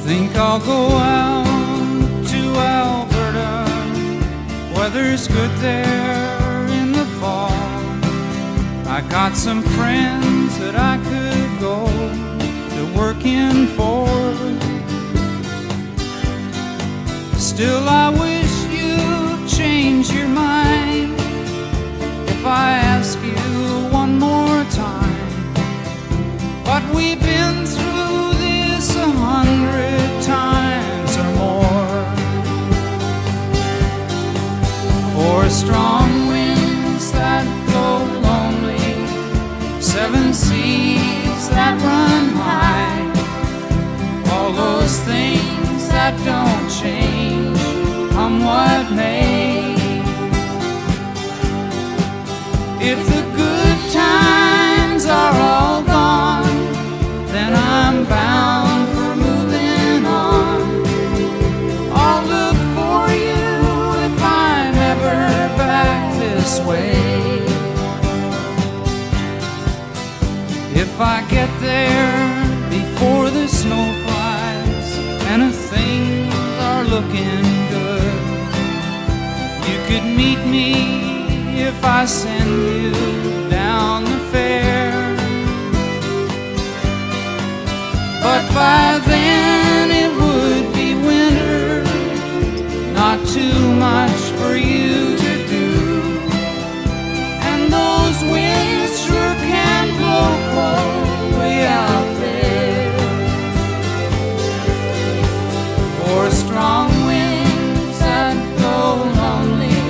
Think I'll go out to Alberta. Weather's good there in the fall. I got some friends that I could go to working for. Still I wish you'd change your mind if I ask you one more time. But we've been through this 100 times or more. For strong winds that blow lonely, 7 seas that run high, all those things that don't change, come what may. If the good times are all gone, then I'm bound for moving on. I'll look for you if I'm ever back this way. If I get there before the snow flies and things are looking good, you could meet me if I send you down the fair. But by then it would be winter, not too much for you to do, and those winds sure can blow cold way out there. For strong winds that blow lonely,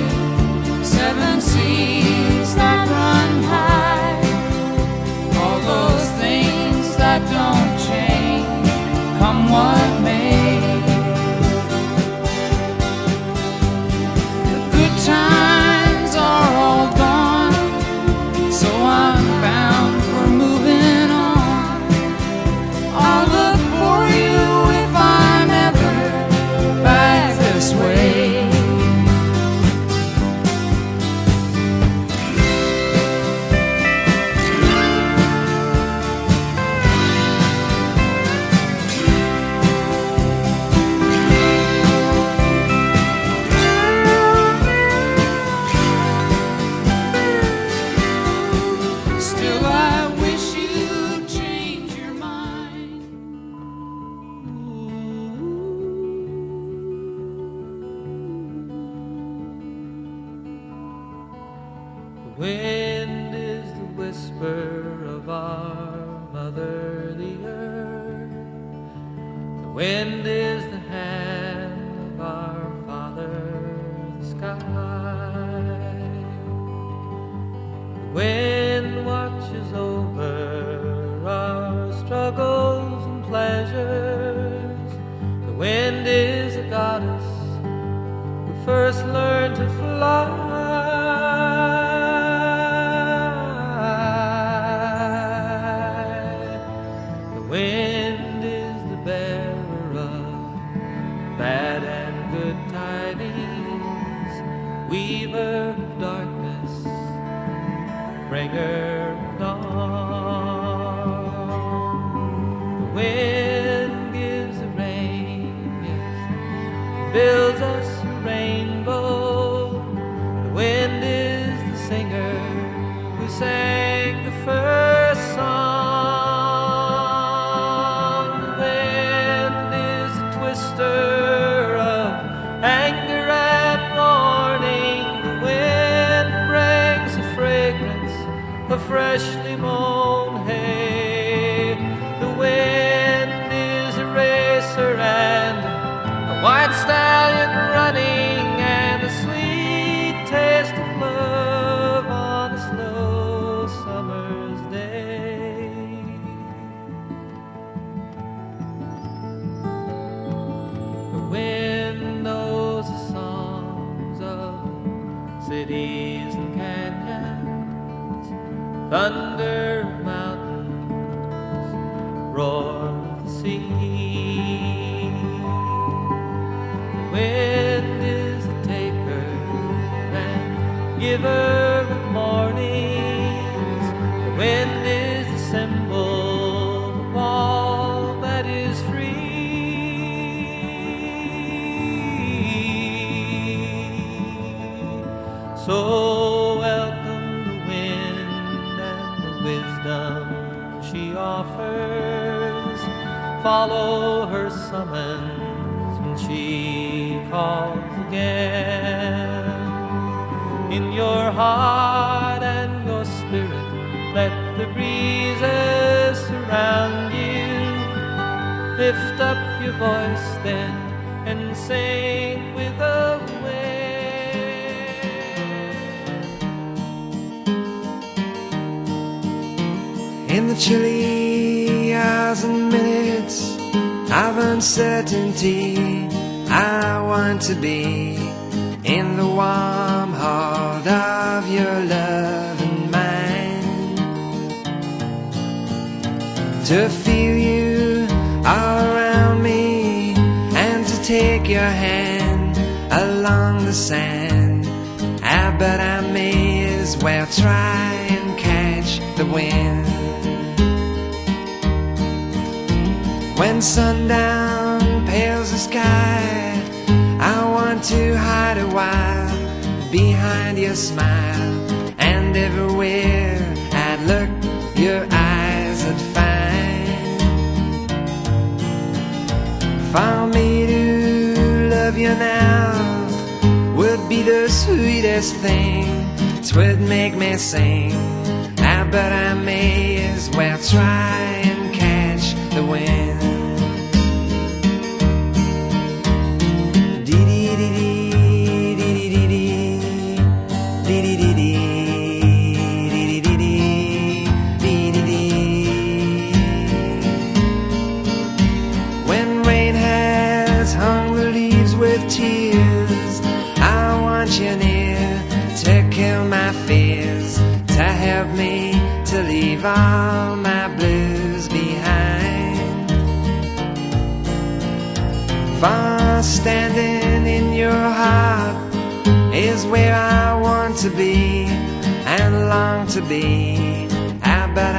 7 seas that run high, all those things that don't change, come what may. The good times are all gone, so I'm bound for moving on. I'll look for you if I'm ever back this way. Still I wish you'd change your mind. The wind is the whisper of our mother, the earth. The wind is the hand of our father, the sky. The wind watches over our struggles and pleasures. The wind is a goddess who first learned to fly. The wind is the bearer of bad and good tidings, weaver of darkness, bringer of dawn. The wind gives the rain, yes, builds us a rainbow. The wind is the singer who sang the first song. The wind is the twister of anger and warning. The wind brings a fragrance of freshly mown hay. The wind is a racer and a white stallion running, and a sweet taste of love on a slow summer's day. The wind knows the songs of cities and canyons, thunder of mountains, roar of the sea. The wind is the taker and giver of mornings. The wind is the symbol of all that is free. So welcome the wind and the wisdom she offers. Follow her summons when she calls again. In your heart and your spirit, let the breezes surround you. Lift up your voice then and sing with the wind. In the chilly hours and minutes of uncertainty, I want to be in the warm heart of your love and mine, to feel you all around me and to take your hand along the sand. But I may as well try and catch the wind. When sundown pales the sky, I want to hide a while behind your smile, and everywhere I'd look, your eyes I'd find. For me to love you now would be the sweetest thing. 'Twould make me sing, but I may as well try and catch the wind. When rain has hung the leaves with tears, I want you near to kill my fears, to help me to leave all my blues behind. For standing in your heart is where I want to be and long to be. But